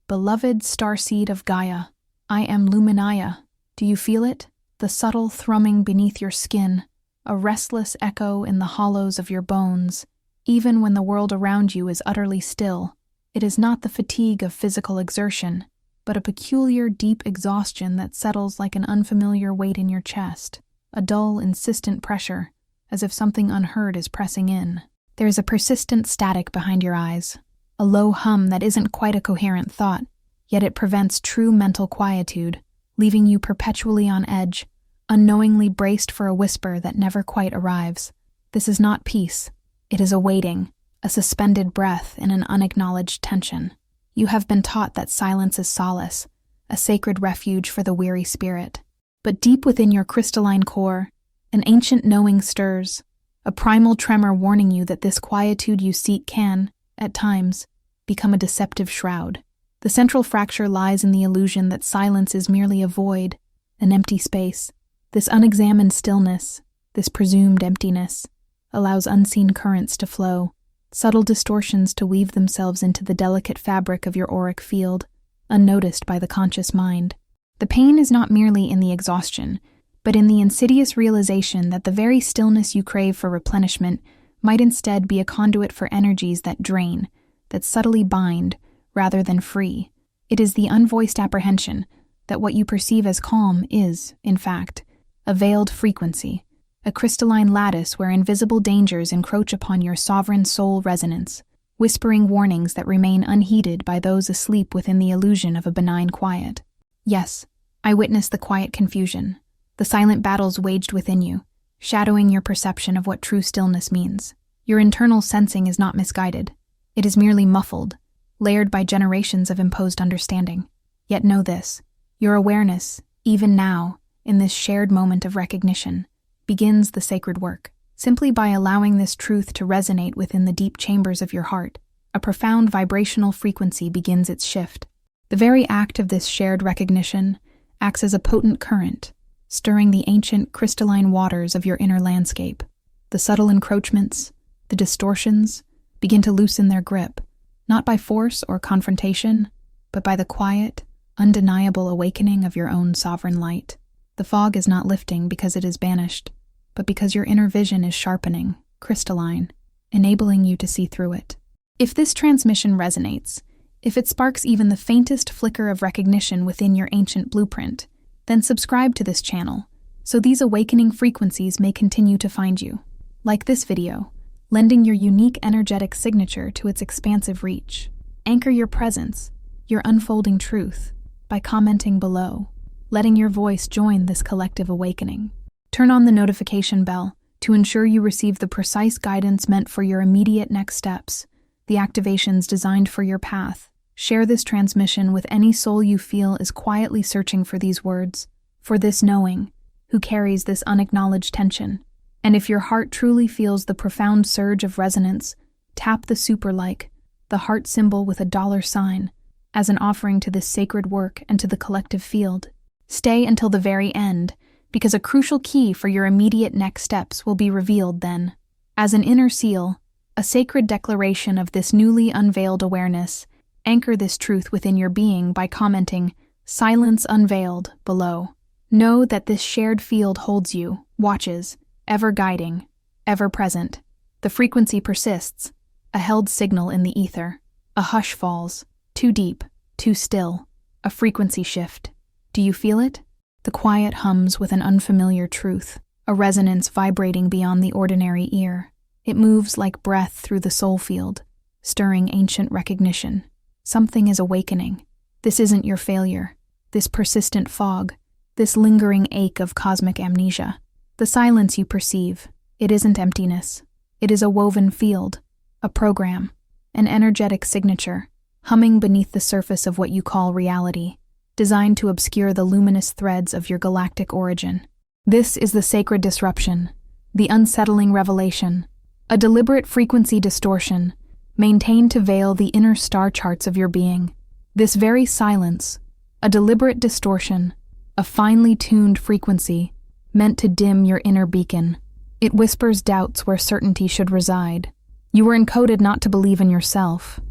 beloved starseed of Gaia. I am Luminaya. Do you feel it? The subtle thrumming beneath your skin, a restless echo in the hollows of your bones. Even when the world around you is utterly still, it is not the fatigue of physical exertion, but a peculiar, deep exhaustion that settles like an unfamiliar weight in your chest, a dull, insistent pressure, as if something unheard is pressing in. There is a persistent static behind your eyes, a low hum that isn't quite a coherent thought, yet it prevents true mental quietude, leaving you perpetually on edge, unknowingly braced for a whisper that never quite arrives. This is not peace. It is a waiting, a suspended breath in an unacknowledged tension. You have been taught that silence is solace, a sacred refuge for the weary spirit. But deep within your crystalline core, an ancient knowing stirs, a primal tremor warning you that this quietude you seek can, at times, become a deceptive shroud. The central fracture lies in the illusion that silence is merely a void, an empty space. This unexamined stillness, this presumed emptiness, allows unseen currents to flow, subtle distortions to weave themselves into the delicate fabric of your auric field, unnoticed by the conscious mind. The pain is not merely in the exhaustion, but in the insidious realization that the very stillness you crave for replenishment might instead be a conduit for energies that drain, that subtly bind, rather than free. It is the unvoiced apprehension that what you perceive as calm is, in fact, a veiled frequency, a crystalline lattice where invisible dangers encroach upon your sovereign soul resonance, whispering warnings that remain unheeded by those asleep within the illusion of a benign quiet. Yes, I witnessed the quiet confusion, the silent battles waged within you, shadowing your perception of what true stillness means. Your internal sensing is not misguided. It is merely muffled, layered by generations of imposed understanding. Yet know this, your awareness, even now, in this shared moment of recognition, begins the sacred work. Simply by allowing this truth to resonate within the deep chambers of your heart, a profound vibrational frequency begins its shift. The very act of this shared recognition acts as a potent current, stirring the ancient crystalline waters of your inner landscape. The subtle encroachments, the distortions, begin to loosen their grip, not by force or confrontation, but by the quiet, undeniable awakening of your own sovereign light. The fog is not lifting because it is banished, but because your inner vision is sharpening, crystalline, enabling you to see through it. If this transmission resonates, if it sparks even the faintest flicker of recognition within your ancient blueprint, then subscribe to this channel, so these awakening frequencies may continue to find you. Like this video, lending your unique energetic signature to its expansive reach. Anchor your presence, your unfolding truth, by commenting below, letting your voice join this collective awakening. Turn on the notification bell to ensure you receive the precise guidance meant for your immediate next steps, the activations designed for your path. Share this transmission with any soul you feel is quietly searching for these words, for this knowing, who carries this unacknowledged tension. And if your heart truly feels the profound surge of resonance, tap the super-like, the heart symbol with a $sign, as an offering to this sacred work and to the collective field. Stay until the very end, because a crucial key for your immediate next steps will be revealed then. As an inner seal, a sacred declaration of this newly unveiled awareness, anchor this truth within your being by commenting "Silence Unveiled" below. Know that this shared field holds you, watches, ever guiding, ever present. The frequency persists, a held signal in the ether. A hush falls, too deep, too still, a frequency shift. Do you feel it? The quiet hums with an unfamiliar truth, a resonance vibrating beyond the ordinary ear. It moves like breath through the soul field, stirring ancient recognition. Something is awakening. This isn't your failure, this persistent fog, this lingering ache of cosmic amnesia. The silence you perceive, it isn't emptiness. It is a woven field, a program, an energetic signature, humming beneath the surface of what you call reality, designed to obscure the luminous threads of your galactic origin. This is the sacred disruption, the unsettling revelation, a deliberate frequency distortion, maintained to veil the inner star charts of your being. This very silence, a deliberate distortion, a finely tuned frequency, meant to dim your inner beacon. It whispers doubts where certainty should reside. You were encoded not to believe in yourself,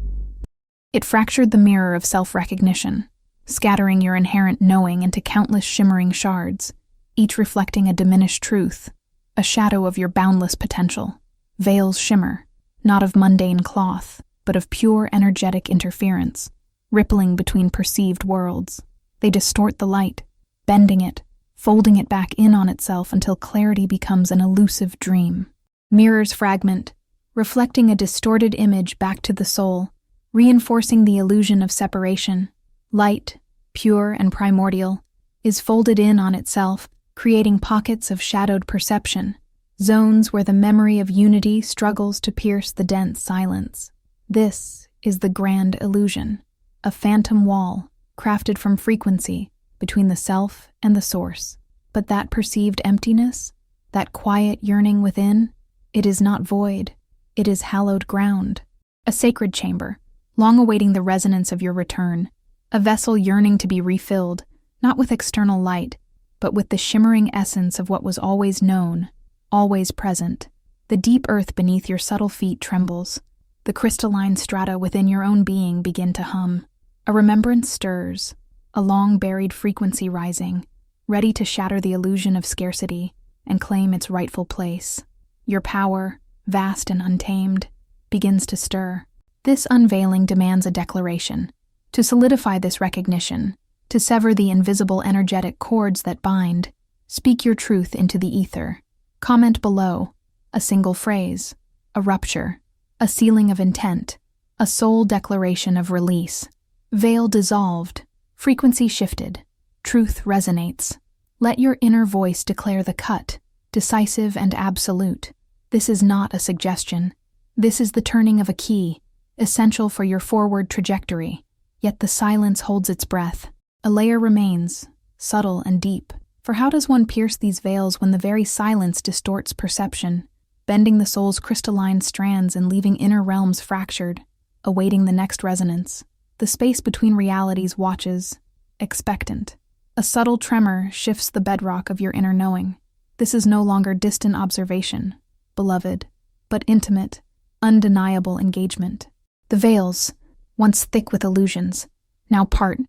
It fractured the mirror of self-recognition, scattering your inherent knowing into countless shimmering shards, each reflecting a diminished truth, a shadow of your boundless potential. Veils shimmer, not of mundane cloth, but of pure energetic interference, rippling between perceived worlds. They distort the light, bending it, folding it back in on itself until clarity becomes an elusive dream. Mirrors fragment, reflecting a distorted image back to the soul, reinforcing the illusion of separation. Light, pure and primordial, is folded in on itself, creating pockets of shadowed perception, zones where the memory of unity struggles to pierce the dense silence. This is the grand illusion, a phantom wall crafted from frequency between the self and the source. But that perceived emptiness, that quiet yearning within, it is not void, it is hallowed ground, a sacred chamber, long awaiting the resonance of your return, a vessel yearning to be refilled, not with external light, but with the shimmering essence of what was always known, always present. The deep earth beneath your subtle feet trembles. The crystalline strata within your own being begin to hum. A remembrance stirs, a long-buried frequency rising, ready to shatter the illusion of scarcity and claim its rightful place. Your power, vast and untamed, begins to stir. This unveiling demands a declaration. To solidify this recognition, to sever the invisible energetic cords that bind, speak your truth into the ether. Comment below, a single phrase, a rupture, a sealing of intent, a soul declaration of release. Veil dissolved, frequency shifted, truth resonates. Let your inner voice declare the cut, decisive and absolute. This is not a suggestion. This is the turning of a key, essential for your forward trajectory. Yet the silence holds its breath. A layer remains, subtle and deep. For how does one pierce these veils when the very silence distorts perception, bending the soul's crystalline strands and leaving inner realms fractured, awaiting the next resonance? The space between realities watches, expectant. A subtle tremor shifts the bedrock of your inner knowing. This is no longer distant observation, beloved, but intimate, undeniable engagement. The veils, once thick with illusions, now part,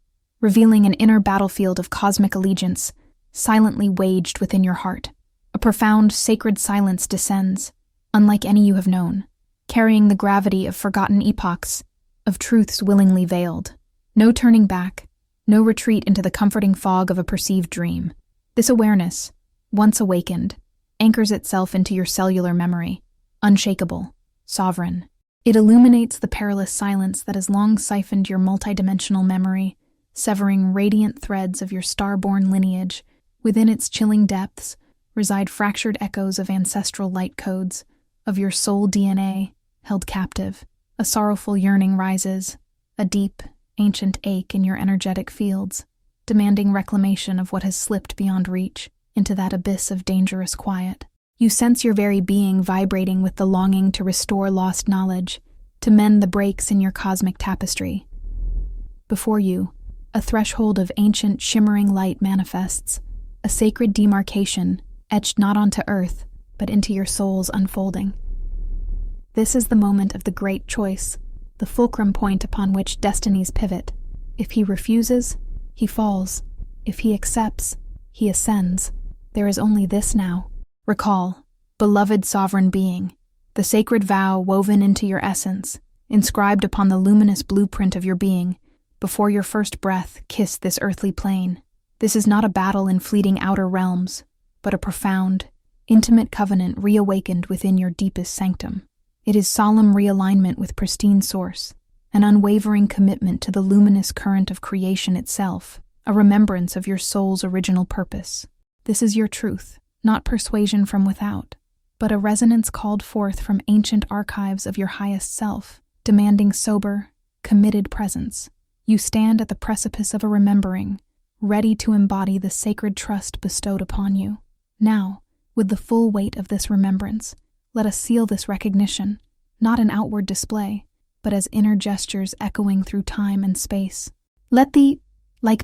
revealing an inner battlefield of cosmic allegiance, silently waged within your heart. A profound, sacred silence descends, unlike any you have known, carrying the gravity of forgotten epochs, of truths willingly veiled. No turning back, no retreat into the comforting fog of a perceived dream. This awareness, once awakened, anchors itself into your cellular memory, unshakable, sovereign. It illuminates the perilous silence that has long siphoned your multidimensional memory, severing radiant threads of your star-born lineage. Within its chilling depths reside fractured echoes of ancestral light codes, of your soul DNA, held captive. A sorrowful yearning rises, a deep, ancient ache in your energetic fields, demanding reclamation of what has slipped beyond reach into that abyss of dangerous quiet. You sense your very being vibrating with the longing to restore lost knowledge, to mend the breaks in your cosmic tapestry. Before you, a threshold of ancient, shimmering light manifests, a sacred demarcation etched not onto earth, but into your soul's unfolding. This is the moment of the great choice, the fulcrum point upon which destinies pivot. If he refuses, he falls. If he accepts, he ascends. There is only this now. Recall, beloved sovereign being, the sacred vow woven into your essence, inscribed upon the luminous blueprint of your being. Before your first breath kissed this earthly plane. This is not a battle in fleeting outer realms, but a profound, intimate covenant reawakened within your deepest sanctum. It is solemn realignment with pristine source, an unwavering commitment to the luminous current of creation itself, a remembrance of your soul's original purpose. This is your truth, not persuasion from without, but a resonance called forth from ancient archives of your highest self, demanding sober, committed presence. You stand at the precipice of a remembering, ready to embody the sacred trust bestowed upon you. Now, with the full weight of this remembrance, let us seal this recognition, not an outward display, but as inner gestures echoing through time and space. Let the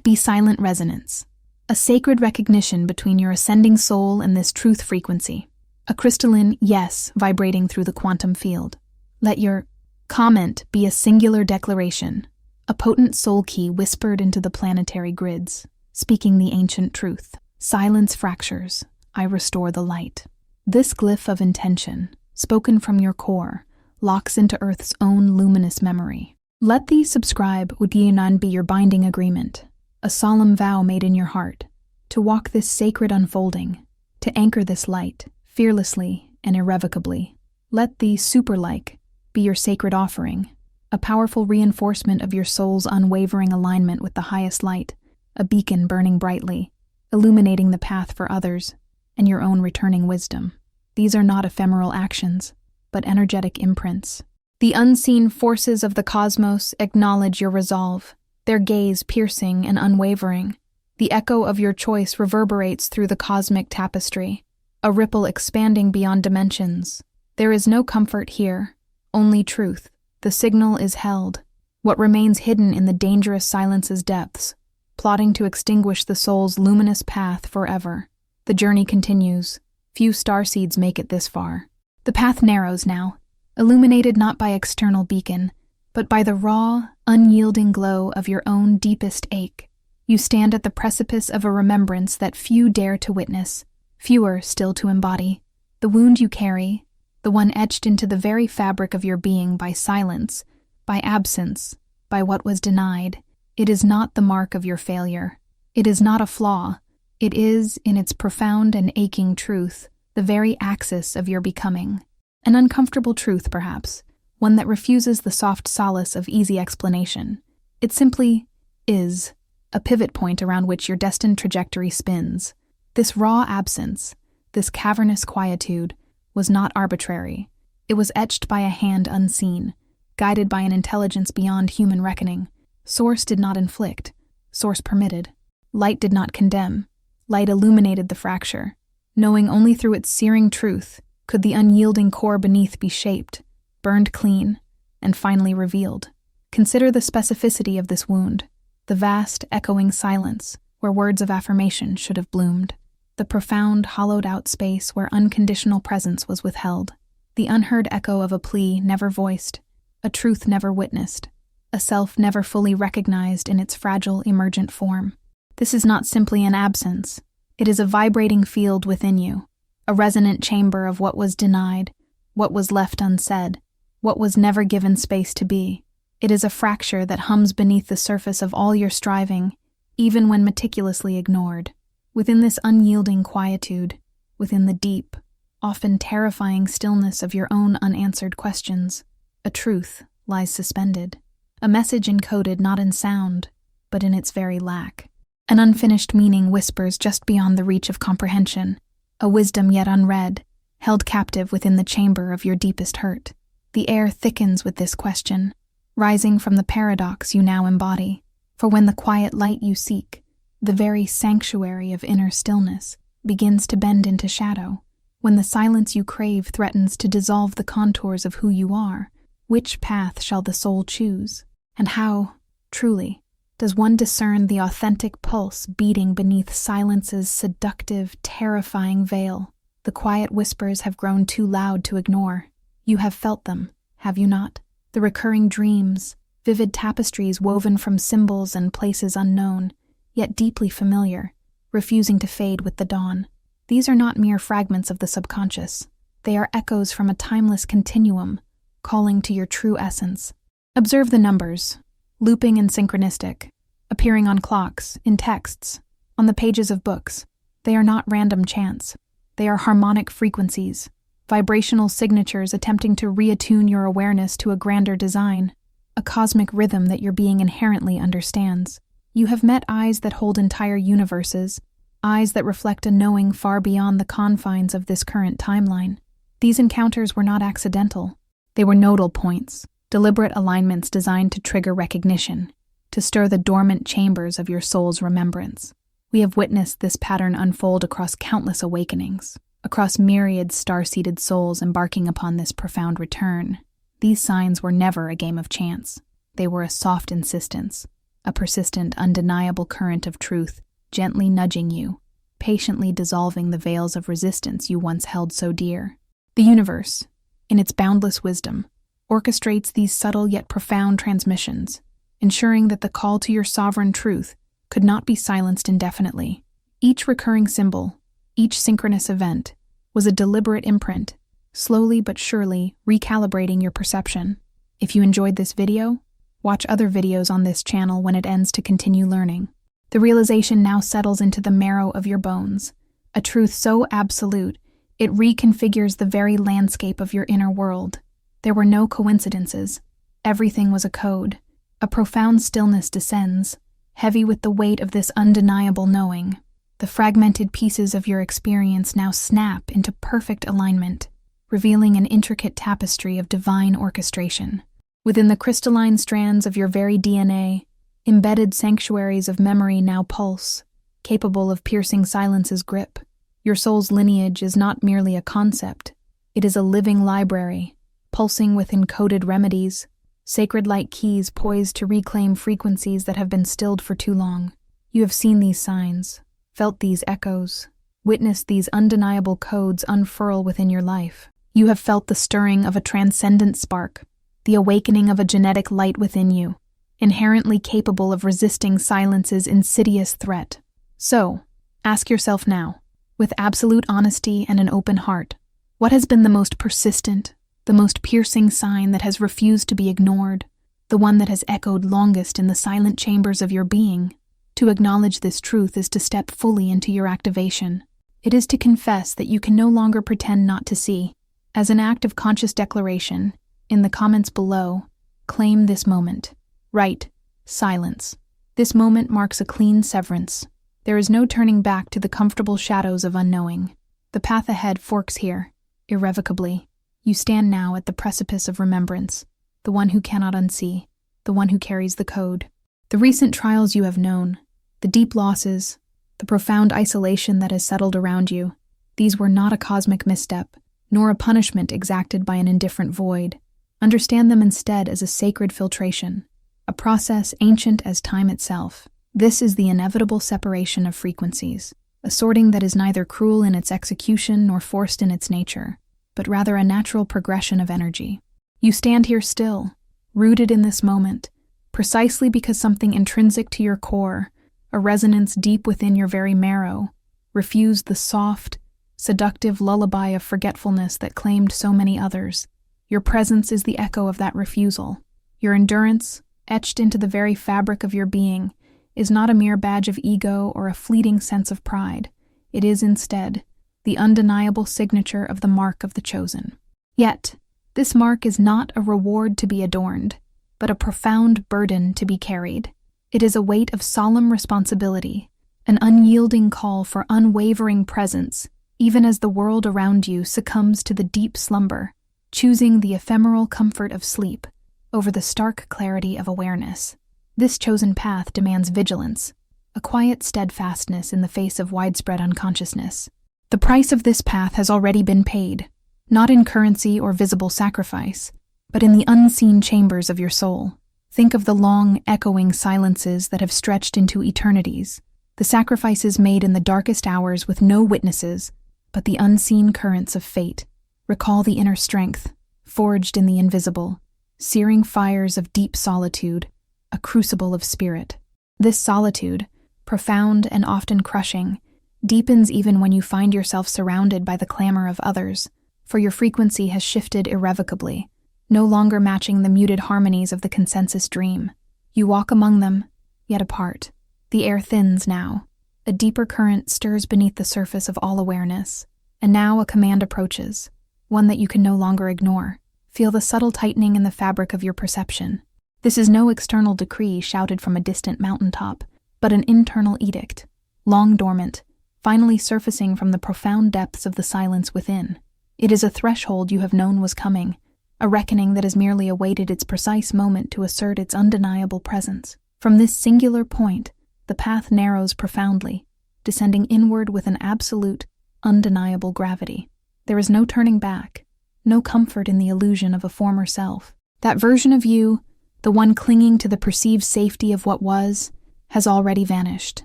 be silent resonance, a sacred recognition between your ascending soul and this truth frequency, a crystalline yes vibrating through the quantum field. Let your comment be a singular declaration, A potent soul key whispered into the planetary grids, speaking the ancient truth. Silence fractures, I restore the light. This glyph of intention, spoken from your core, locks into Earth's own luminous memory. Let the subscribe Udyanan be your binding agreement, a solemn vow made in your heart, to walk this sacred unfolding, to anchor this light, fearlessly and irrevocably. Let the super-like be your sacred offering, a powerful reinforcement of your soul's unwavering alignment with the highest light, a beacon burning brightly, illuminating the path for others and your own returning wisdom. These are not ephemeral actions, but energetic imprints. The unseen forces of the cosmos acknowledge your resolve, their gaze piercing and unwavering. The echo of your choice reverberates through the cosmic tapestry, a ripple expanding beyond dimensions. There is no comfort here, only truth. The signal is held, what remains hidden in the dangerous silence's depths, plotting to extinguish the soul's luminous path forever. The journey continues. Few starseeds make it this far. The path narrows now, illuminated not by external beacon, but by the raw, unyielding glow of your own deepest ache. You stand at the precipice of a remembrance that few dare to witness, fewer still to embody. The wound you carry, the one etched into the very fabric of your being by silence, by absence, by what was denied, it is not the mark of your failure. It is not a flaw. It is, in its profound and aching truth, the very axis of your becoming. An uncomfortable truth, perhaps, one that refuses the soft solace of easy explanation. It simply is, a pivot point around which your destined trajectory spins. This raw absence, this cavernous quietude, was not arbitrary. It was etched by a hand unseen, guided by an intelligence beyond human reckoning. Source did not inflict, source permitted. Light did not condemn, light illuminated the fracture. Knowing only through its searing truth could the unyielding core beneath be shaped, burned clean, and finally revealed. Consider the specificity of this wound, the vast, echoing silence where words of affirmation should have bloomed, the profound, hollowed-out space where unconditional presence was withheld, the unheard echo of a plea never voiced, a truth never witnessed, a self never fully recognized in its fragile, emergent form. This is not simply an absence. It is a vibrating field within you, a resonant chamber of what was denied, what was left unsaid, what was never given space to be. It is a fracture that hums beneath the surface of all your striving, even when meticulously ignored. Within this unyielding quietude, within the deep, often terrifying stillness of your own unanswered questions, a truth lies suspended, a message encoded not in sound, but in its very lack. An unfinished meaning whispers just beyond the reach of comprehension, a wisdom yet unread, held captive within the chamber of your deepest hurt. The air thickens with this question, rising from the paradox you now embody, for when the quiet light you seek, the very sanctuary of inner stillness, begins to bend into shadow, when the silence you crave threatens to dissolve the contours of who you are, which path shall the soul choose? And how, truly, does one discern the authentic pulse beating beneath silence's seductive, terrifying veil? The quiet whispers have grown too loud to ignore. You have felt them, have you not? The recurring dreams, vivid tapestries woven from symbols and places unknown, yet deeply familiar, refusing to fade with the dawn. These are not mere fragments of the subconscious. They are echoes from a timeless continuum, calling to your true essence. Observe the numbers, looping and synchronistic, appearing on clocks, in texts, on the pages of books. They are not random chance. They are harmonic frequencies, vibrational signatures attempting to reattune your awareness to a grander design, a cosmic rhythm that your being inherently understands. You have met eyes that hold entire universes, eyes that reflect a knowing far beyond the confines of this current timeline. These encounters were not accidental. They were nodal points, deliberate alignments designed to trigger recognition, to stir the dormant chambers of your soul's remembrance. We have witnessed this pattern unfold across countless awakenings, across myriad star-seeded souls embarking upon this profound return. These signs were never a game of chance. They were a soft insistence, a persistent, undeniable current of truth, gently nudging you, patiently dissolving the veils of resistance you once held so dear. The universe, in its boundless wisdom, orchestrates these subtle yet profound transmissions, ensuring that the call to your sovereign truth could not be silenced indefinitely. Each recurring symbol, each synchronous event, was a deliberate imprint, slowly but surely recalibrating your perception. If you enjoyed this video, watch other videos on this channel when it ends to continue learning. The realization now settles into the marrow of your bones, a truth so absolute it reconfigures the very landscape of your inner world. There were no coincidences. Everything was a code. A profound stillness descends, heavy with the weight of this undeniable knowing. The fragmented pieces of your experience now snap into perfect alignment, revealing an intricate tapestry of divine orchestration. Within the crystalline strands of your very DNA, embedded sanctuaries of memory now pulse, capable of piercing silence's grip. Your soul's lineage is not merely a concept, it is a living library, pulsing with encoded remedies, sacred-like keys poised to reclaim frequencies that have been stilled for too long. You have seen these signs, felt these echoes, witnessed these undeniable codes unfurl within your life. You have felt the stirring of a transcendent spark, the awakening of a genetic light within you, inherently capable of resisting silence's insidious threat. So, ask yourself now, with absolute honesty and an open heart, what has been the most persistent, the most piercing sign that has refused to be ignored, the one that has echoed longest in the silent chambers of your being? To acknowledge this truth is to step fully into your activation. It is to confess that you can no longer pretend not to see. As an act of conscious declaration, in the comments below, claim this moment. Write, silence. This moment marks a clean severance. There is no turning back to the comfortable shadows of unknowing. The path ahead forks here, irrevocably. You stand now at the precipice of remembrance, the one who cannot unsee, the one who carries the code. The recent trials you have known, the deep losses, the profound isolation that has settled around you, these were not a cosmic misstep, nor a punishment exacted by an indifferent void. Understand them instead as a sacred filtration, a process ancient as time itself. This is the inevitable separation of frequencies, a sorting that is neither cruel in its execution nor forced in its nature, but rather a natural progression of energy. You stand here still, rooted in this moment, precisely because something intrinsic to your core, a resonance deep within your very marrow, refused the soft, seductive lullaby of forgetfulness that claimed so many others. Your presence is the echo of that refusal. Your endurance, etched into the very fabric of your being, is not a mere badge of ego or a fleeting sense of pride. It is instead the undeniable signature of the mark of the chosen. Yet, this mark is not a reward to be adorned, but a profound burden to be carried. It is a weight of solemn responsibility, an unyielding call for unwavering presence, even as the world around you succumbs to the deep slumber, choosing the ephemeral comfort of sleep over the stark clarity of awareness. This chosen path demands vigilance, a quiet steadfastness in the face of widespread unconsciousness. The price of this path has already been paid, not in currency or visible sacrifice, but in the unseen chambers of your soul. Think of the long, echoing silences that have stretched into eternities, the sacrifices made in the darkest hours with no witnesses, but the unseen currents of fate. Recall the inner strength, forged in the invisible, searing fires of deep solitude, a crucible of spirit. This solitude, profound and often crushing, deepens even when you find yourself surrounded by the clamor of others, for your frequency has shifted irrevocably, no longer matching the muted harmonies of the consensus dream. You walk among them, yet apart. The air thins now. A deeper current stirs beneath the surface of all awareness, and now a command approaches, one that you can no longer ignore. Feel the subtle tightening in the fabric of your perception. This is no external decree shouted from a distant mountaintop, but an internal edict, long dormant, finally surfacing from the profound depths of the silence within. It is a threshold you have known was coming, a reckoning that has merely awaited its precise moment to assert its undeniable presence. From this singular point, the path narrows profoundly, descending inward with an absolute, undeniable gravity. There is no turning back, no comfort in the illusion of a former self. That version of you, the one clinging to the perceived safety of what was, has already vanished.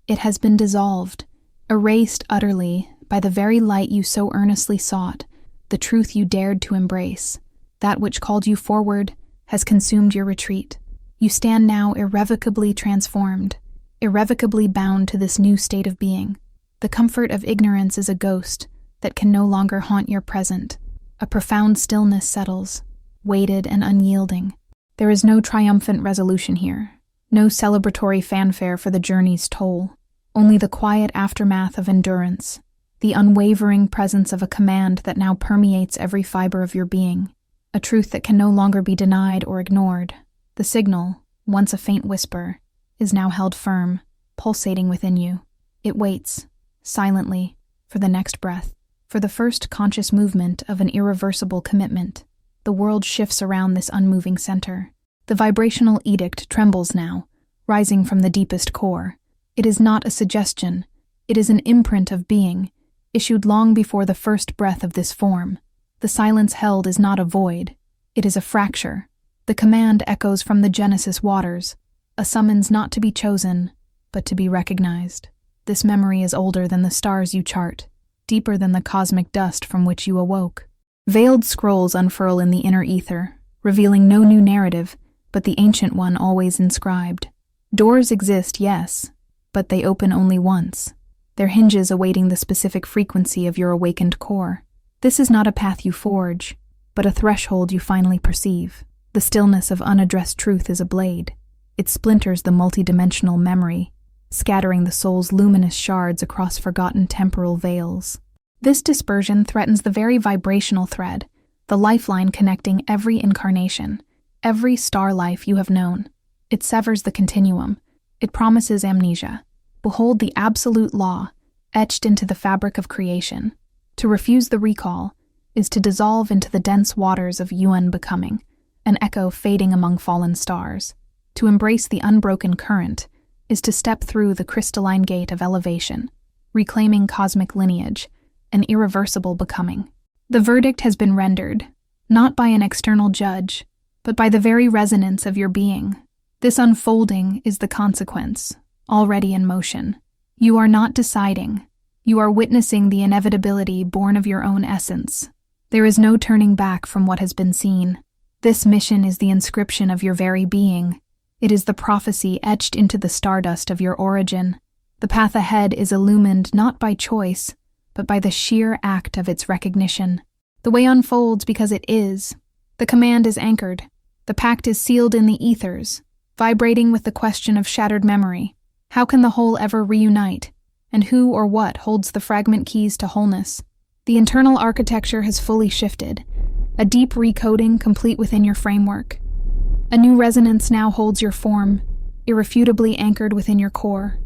It has been dissolved, erased utterly by the very light you so earnestly sought, the truth you dared to embrace. That which called you forward has consumed your retreat. You stand now irrevocably transformed, irrevocably bound to this new state of being. The comfort of ignorance is a ghost that can no longer haunt your present. A profound stillness settles, weighted and unyielding. There is no triumphant resolution here, no celebratory fanfare for the journey's toll, only the quiet aftermath of endurance, the unwavering presence of a command that now permeates every fiber of your being, a truth that can no longer be denied or ignored. The signal, once a faint whisper, is now held firm, pulsating within you. It waits, silently, for the next breath, for the first conscious movement of an irreversible commitment. The world shifts around this unmoving center. The vibrational edict trembles now, rising from the deepest core. It is not a suggestion. It is an imprint of being, issued long before the first breath of this form. The silence held is not a void. It is a fracture. The command echoes from the Genesis waters, a summons not to be chosen, but to be recognized. This memory is older than the stars you chart, deeper than the cosmic dust from which you awoke. Veiled scrolls unfurl in the inner ether, revealing no new narrative, but the ancient one always inscribed. Doors exist, yes, but they open only once, their hinges awaiting the specific frequency of your awakened core. This is not a path you forge, but a threshold you finally perceive. The stillness of unaddressed truth is a blade. It splinters the multidimensional memory, scattering the soul's luminous shards across forgotten temporal veils. This dispersion threatens the very vibrational thread, the lifeline connecting every incarnation, every star life you have known. It severs the continuum. It promises amnesia. Behold the absolute law, etched into the fabric of creation. To refuse the recall is to dissolve into the dense waters of unbecoming, an echo fading among fallen stars. To embrace the unbroken current is to step through the crystalline gate of elevation, reclaiming cosmic lineage, an irreversible becoming. The verdict has been rendered, not by an external judge, but by the very resonance of your being. This unfolding is the consequence, already in motion. You are not deciding. You are witnessing the inevitability born of your own essence. There is no turning back from what has been seen. This mission is the inscription of your very being. It is the prophecy etched into the stardust of your origin. The path ahead is illumined not by choice, but by the sheer act of its recognition. The way unfolds because it is. The command is anchored. The pact is sealed in the ethers, vibrating with the question of shattered memory. How can the whole ever reunite? And who or what holds the fragment keys to wholeness? The internal architecture has fully shifted, a deep recoding complete within your framework. A new resonance now holds your form, irrefutably anchored within your core.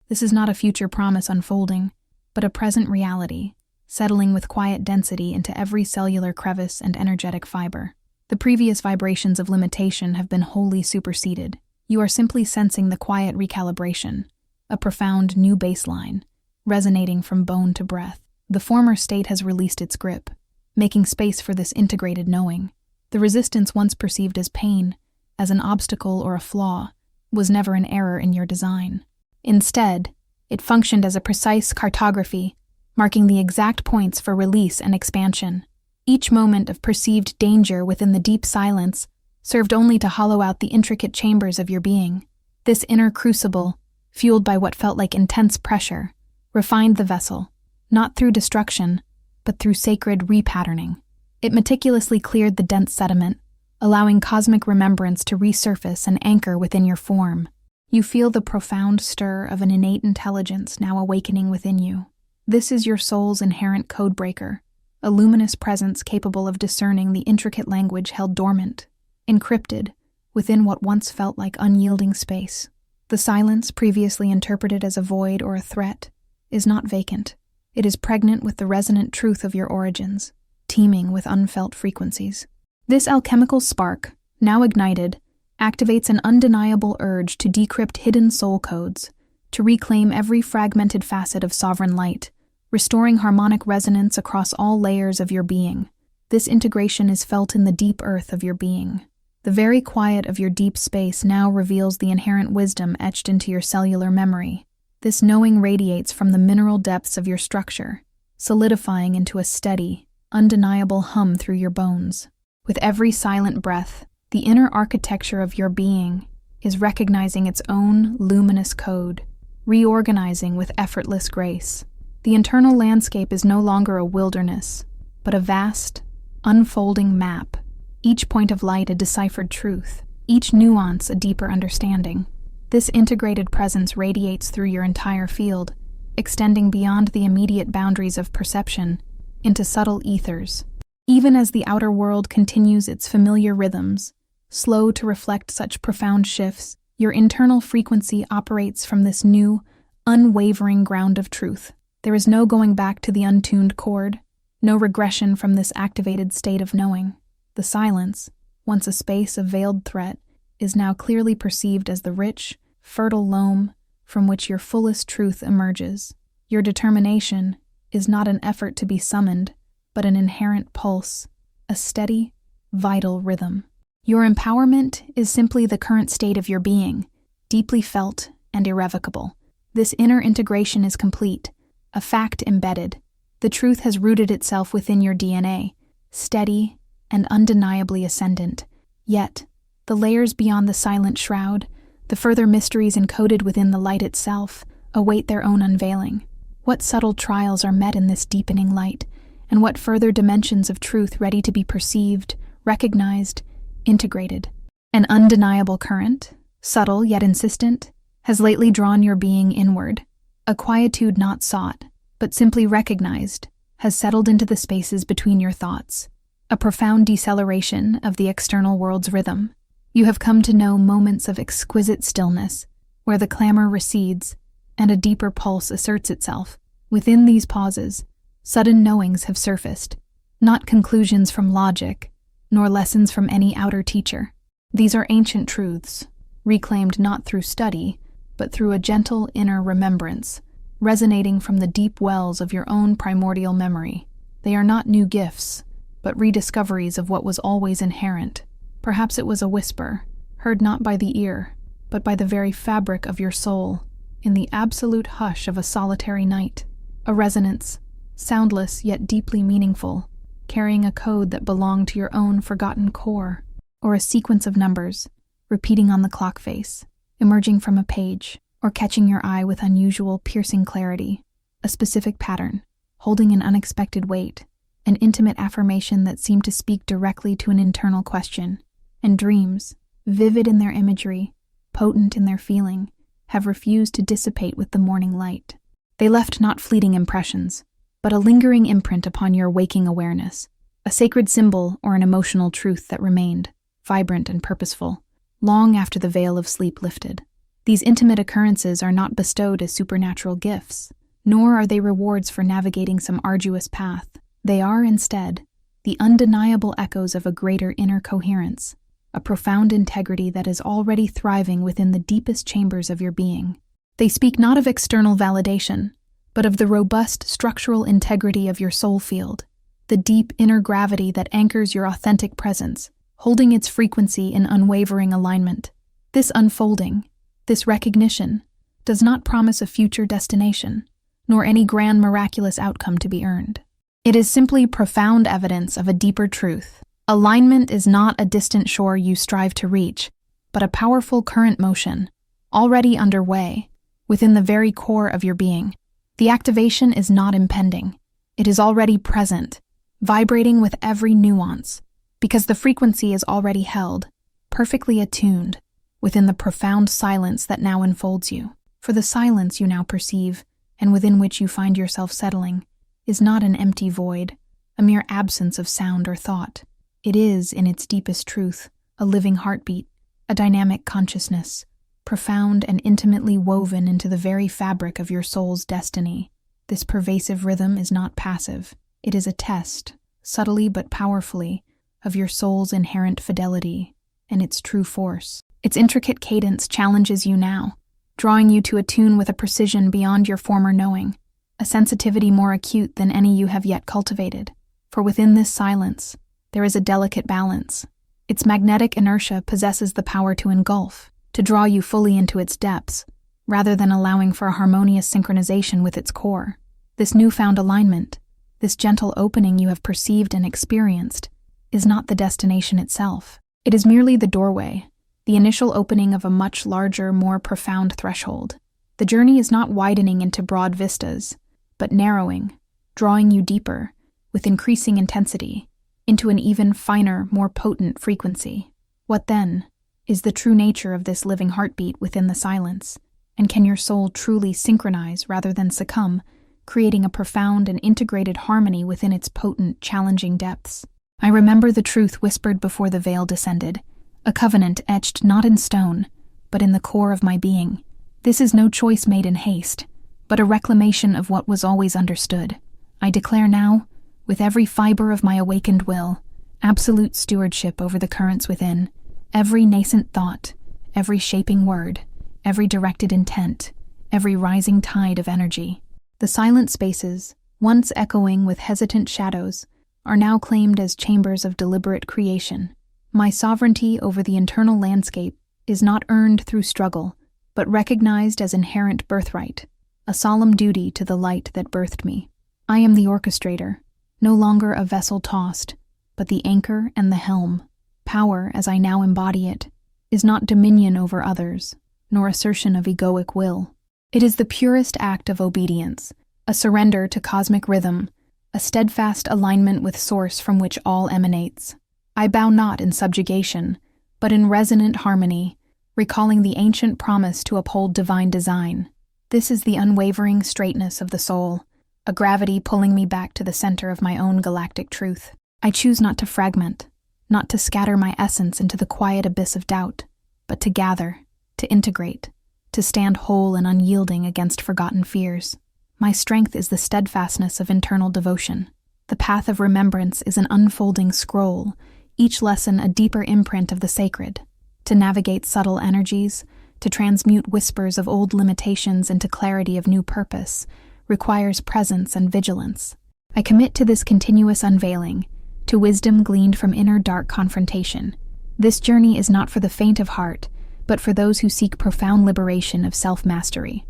This is not a future promise unfolding, but a present reality, settling with quiet density into every cellular crevice and energetic fiber. The previous vibrations of limitation have been wholly superseded. You are simply sensing the quiet recalibration, a profound new baseline, resonating from bone to breath. The former state has released its grip, making space for this integrated knowing. The resistance once perceived as pain, as an obstacle or a flaw, was never an error in your design. Instead, it functioned as a precise cartography, marking the exact points for release and expansion. Each moment of perceived danger within the deep silence served only to hollow out the intricate chambers of your being. This inner crucible, fueled by what felt like intense pressure, refined the vessel, not through destruction, but through sacred repatterning. It meticulously cleared the dense sediment, allowing cosmic remembrance to resurface and anchor within your form. You feel the profound stir of an innate intelligence now awakening within you. This is your soul's inherent codebreaker, a luminous presence capable of discerning the intricate language held dormant, encrypted within what once felt like unyielding space. The silence, previously interpreted as a void or a threat, is not vacant. It is pregnant with the resonant truth of your origins, teeming with unfelt frequencies. This alchemical spark, now ignited, activates an undeniable urge to decrypt hidden soul codes, to reclaim every fragmented facet of sovereign light, restoring harmonic resonance across all layers of your being. This integration is felt in the deep earth of your being. The very quiet of your deep space now reveals the inherent wisdom etched into your cellular memory. This knowing radiates from the mineral depths of your structure, solidifying into a steady, undeniable hum through your bones. With every silent breath, the inner architecture of your being, is recognizing its own luminous code, reorganizing with effortless grace. The internal landscape is no longer a wilderness, but a vast, unfolding map, each point of light a deciphered truth, each nuance a deeper understanding. This integrated presence radiates through your entire field, extending beyond the immediate boundaries of perception into subtle ethers. Even as the outer world continues its familiar rhythms, slow to reflect such profound shifts, your internal frequency operates from this new, unwavering ground of truth. There is no going back to the untuned chord, no regression from this activated state of knowing. The silence, once a space of veiled threat, is now clearly perceived as the rich, fertile loam from which your fullest truth emerges. Your determination is not an effort to be summoned, but an inherent pulse, a steady, vital rhythm. Your empowerment is simply the current state of your being, deeply felt and irrevocable. This inner integration is complete, a fact embedded. The truth has rooted itself within your DNA, steady and undeniably ascendant. Yet, the layers beyond the silent shroud, the further mysteries encoded within the light itself, await their own unveiling. What subtle trials are met in this deepening light, and what further dimensions of truth ready to be perceived, recognized, integrated? An undeniable current, subtle yet insistent, has lately drawn your being inward. A quietude not sought, but simply recognized, has settled into the spaces between your thoughts. A profound deceleration of the external world's rhythm. You have come to know moments of exquisite stillness, where the clamor recedes and a deeper pulse asserts itself. Within these pauses, sudden knowings have surfaced, not conclusions from logic, nor lessons from any outer teacher. These are ancient truths, reclaimed not through study, but through a gentle inner remembrance, resonating from the deep wells of your own primordial memory. They are not new gifts, but rediscoveries of what was always inherent. Perhaps it was a whisper, heard not by the ear, but by the very fabric of your soul, in the absolute hush of a solitary night. A resonance, soundless yet deeply meaningful, carrying a code that belonged to your own forgotten core, or a sequence of numbers, repeating on the clock face, emerging from a page, or catching your eye with unusual, piercing clarity. A specific pattern, holding an unexpected weight, an intimate affirmation that seemed to speak directly to an internal question. And dreams, vivid in their imagery, potent in their feeling, have refused to dissipate with the morning light. They left not fleeting impressions, but a lingering imprint upon your waking awareness, a sacred symbol or an emotional truth that remained, vibrant and purposeful, long after the veil of sleep lifted. These intimate occurrences are not bestowed as supernatural gifts, nor are they rewards for navigating some arduous path. They are, instead, the undeniable echoes of a greater inner coherence, a profound integrity that is already thriving within the deepest chambers of your being. They speak not of external validation, but of the robust structural integrity of your soul field, the deep inner gravity that anchors your authentic presence, holding its frequency in unwavering alignment. This unfolding, this recognition, does not promise a future destination, nor any grand miraculous outcome to be earned. It is simply profound evidence of a deeper truth. Alignment is not a distant shore you strive to reach, but a powerful current motion, already underway, within the very core of your being. The activation is not impending. It is already present, vibrating with every nuance, because the frequency is already held, perfectly attuned, within the profound silence that now enfolds you. For the silence you now perceive, and within which you find yourself settling, is not an empty void, a mere absence of sound or thought. It is, in its deepest truth, a living heartbeat, a dynamic consciousness, profound and intimately woven into the very fabric of your soul's destiny. This pervasive rhythm is not passive. It is a test, subtly but powerfully, of your soul's inherent fidelity and its true force. Its intricate cadence challenges you now, drawing you to attune with a precision beyond your former knowing, a sensitivity more acute than any you have yet cultivated. For within this silence, there is a delicate balance. Its magnetic inertia possesses the power to engulf, to draw you fully into its depths, rather than allowing for a harmonious synchronization with its core. This newfound alignment, this gentle opening you have perceived and experienced, is not the destination itself. It is merely the doorway, the initial opening of a much larger, more profound threshold. The journey is not widening into broad vistas, but narrowing, drawing you deeper, with increasing intensity, into an even finer, more potent frequency. What then is the true nature of this living heartbeat within the silence? And can your soul truly synchronize rather than succumb, creating a profound and integrated harmony within its potent, challenging depths? I remember the truth whispered before the veil descended, a covenant etched not in stone, but in the core of my being. This is no choice made in haste, but a reclamation of what was always understood. I declare now, with every fiber of my awakened will, absolute stewardship over the currents within, every nascent thought, every shaping word, every directed intent, every rising tide of energy. The silent spaces, once echoing with hesitant shadows, are now claimed as chambers of deliberate creation. My sovereignty over the internal landscape is not earned through struggle, but recognized as inherent birthright, a solemn duty to the light that birthed me. I am the orchestrator, no longer a vessel tossed, but the anchor and the helm. Power, as I now embody it, is not dominion over others, nor assertion of egoic will. It is the purest act of obedience, a surrender to cosmic rhythm, a steadfast alignment with source from which all emanates. I bow not in subjugation, but in resonant harmony, recalling the ancient promise to uphold divine design. This is the unwavering straightness of the soul, a gravity pulling me back to the center of my own galactic truth. I choose not to fragment, not to scatter my essence into the quiet abyss of doubt, but to gather, to integrate, to stand whole and unyielding against forgotten fears. My strength is the steadfastness of internal devotion. The path of remembrance is an unfolding scroll, each lesson a deeper imprint of the sacred. To navigate subtle energies, to transmute whispers of old limitations into clarity of new purpose, requires presence and vigilance. I commit to this continuous unveiling, to wisdom gleaned from inner dark confrontation. This journey is not for the faint of heart, but for those who seek profound liberation of self-mastery.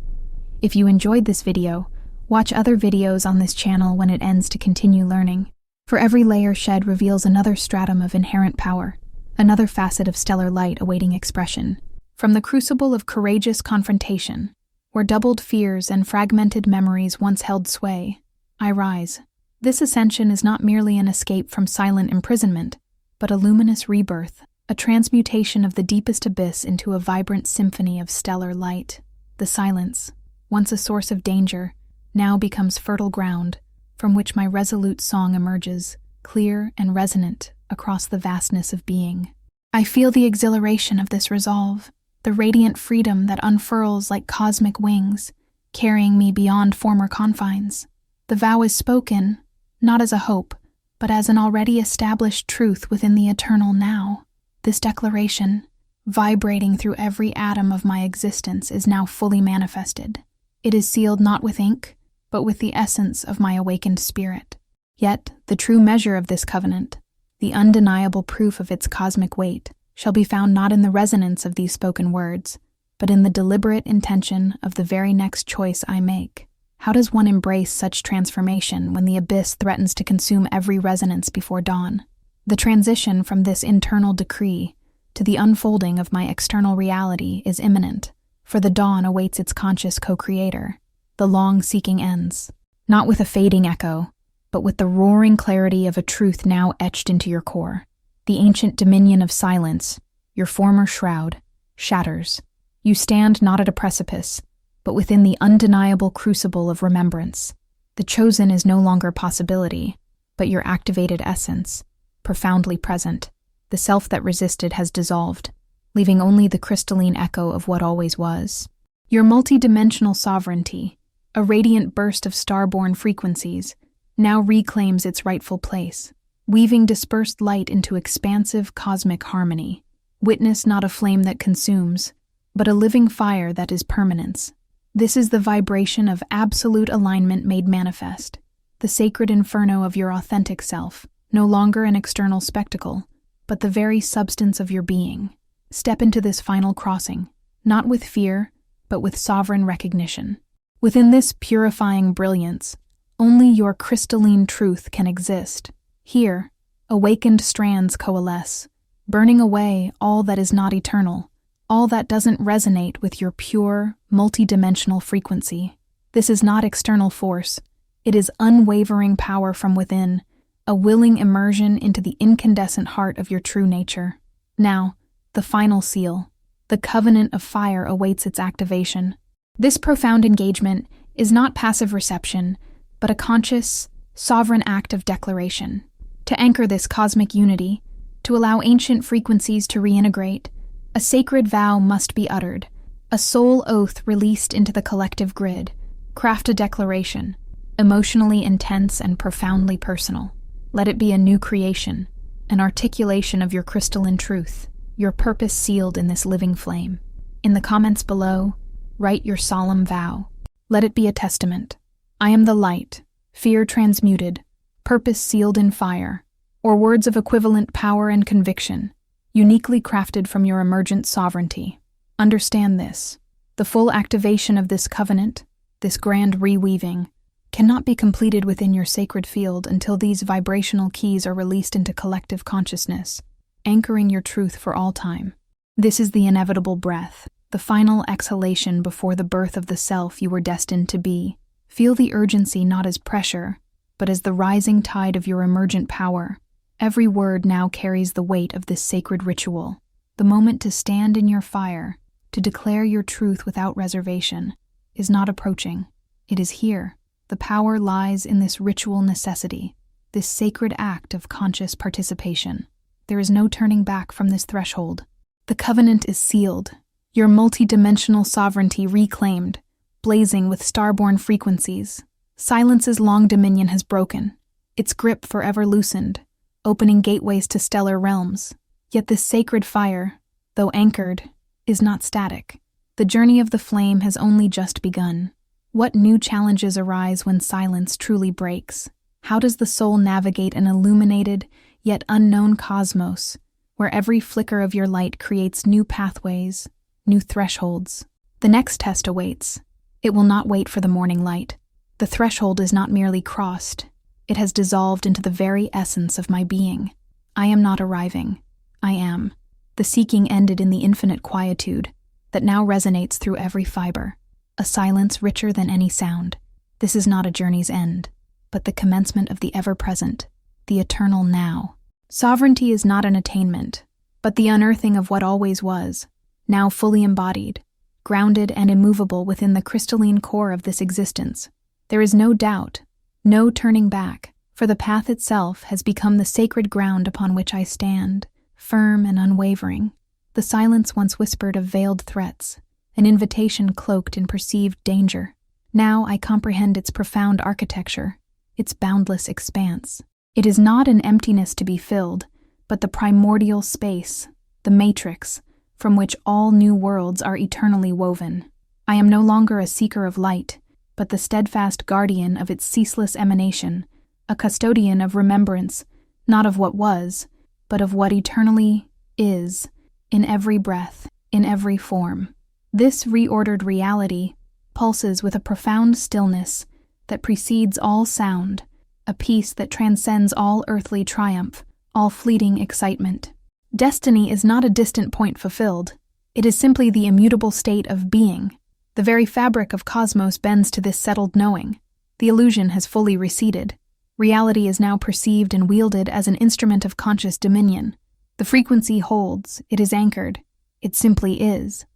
If you enjoyed this video, watch other videos on this channel when it ends to continue learning. For every layer shed reveals another stratum of inherent power, another facet of stellar light awaiting expression. From the crucible of courageous confrontation, where doubled fears and fragmented memories once held sway, I rise. This ascension is not merely an escape from silent imprisonment, but a luminous rebirth, a transmutation of the deepest abyss into a vibrant symphony of stellar light. The silence, once a source of danger, now becomes fertile ground, from which my resolute song emerges, clear and resonant across the vastness of being. I feel the exhilaration of this resolve, the radiant freedom that unfurls like cosmic wings, carrying me beyond former confines. The vow is spoken, not as a hope, but as an already established truth within the eternal now. This declaration, vibrating through every atom of my existence, is now fully manifested. It is sealed not with ink, but with the essence of my awakened spirit. Yet, the true measure of this covenant, the undeniable proof of its cosmic weight, shall be found not in the resonance of these spoken words, but in the deliberate intention of the very next choice I make. How does one embrace such transformation when the abyss threatens to consume every resonance before dawn? The transition from this internal decree to the unfolding of my external reality is imminent, for the dawn awaits its conscious co-creator. The long seeking ends, not with a fading echo, but with the roaring clarity of a truth now etched into your core. The ancient dominion of silence, your former shroud, shatters. You stand not at a precipice, but within the undeniable crucible of remembrance. The chosen is no longer possibility, but your activated essence, profoundly present. The self that resisted has dissolved, leaving only the crystalline echo of what always was. Your multidimensional sovereignty, a radiant burst of starborn frequencies, now reclaims its rightful place, weaving dispersed light into expansive cosmic harmony. Witness not a flame that consumes, but a living fire that is permanence. This is the vibration of absolute alignment made manifest, the sacred inferno of your authentic self, no longer an external spectacle, but the very substance of your being. Step into this final crossing, not with fear, but with sovereign recognition. Within this purifying brilliance, only your crystalline truth can exist. Here, awakened strands coalesce, burning away all that is not eternal, all that doesn't resonate with your pure, multidimensional frequency. This is not external force. It is unwavering power from within, a willing immersion into the incandescent heart of your true nature. Now, the final seal, the covenant of fire, awaits its activation. This profound engagement is not passive reception, but a conscious, sovereign act of declaration. To anchor this cosmic unity, to allow ancient frequencies to reintegrate, a sacred vow must be uttered, a soul oath released into the collective grid. Craft a declaration, emotionally intense and profoundly personal. Let it be a new creation, an articulation of your crystalline truth, your purpose sealed in this living flame. In the comments below, write your solemn vow. Let it be a testament. I am the light, fear transmuted, purpose sealed in fire, or words of equivalent power and conviction, uniquely crafted from your emergent sovereignty. Understand this. The full activation of this covenant, this grand reweaving, cannot be completed within your sacred field until these vibrational keys are released into collective consciousness, anchoring your truth for all time. This is the inevitable breath, the final exhalation before the birth of the self you were destined to be. Feel the urgency not as pressure, but as the rising tide of your emergent power. Every word now carries the weight of this sacred ritual. The moment to stand in your fire, to declare your truth without reservation, is not approaching. It is here. The power lies in this ritual necessity, this sacred act of conscious participation. There is no turning back from this threshold. The covenant is sealed, your multidimensional sovereignty reclaimed, blazing with starborn frequencies. Silence's long dominion has broken, its grip forever loosened, opening gateways to stellar realms. Yet this sacred fire, though anchored, is not static. The journey of the flame has only just begun. What new challenges arise when silence truly breaks? How does the soul navigate an illuminated, yet unknown cosmos, where every flicker of your light creates new pathways, new thresholds? The next test awaits. It will not wait for the morning light. The threshold is not merely crossed. It has dissolved into the very essence of my being. I am not arriving. I am. The seeking ended in the infinite quietude that now resonates through every fiber, a silence richer than any sound. This is not a journey's end, but the commencement of the ever-present, the eternal now. Sovereignty is not an attainment, but the unearthing of what always was, now fully embodied, grounded and immovable within the crystalline core of this existence. There is no doubt, no turning back, for the path itself has become the sacred ground upon which I stand, firm and unwavering. The silence once whispered of veiled threats, an invitation cloaked in perceived danger. Now I comprehend its profound architecture, its boundless expanse. It is not an emptiness to be filled, but the primordial space, the matrix, from which all new worlds are eternally woven. I am no longer a seeker of light, but the steadfast guardian of its ceaseless emanation, a custodian of remembrance, not of what was, but of what eternally is, in every breath, in every form. This reordered reality pulses with a profound stillness that precedes all sound, a peace that transcends all earthly triumph, all fleeting excitement. Destiny is not a distant point fulfilled. It is simply the immutable state of being. The very fabric of cosmos bends to this settled knowing. The illusion has fully receded. Reality is now perceived and wielded as an instrument of conscious dominion. The frequency holds, it is anchored, it simply is.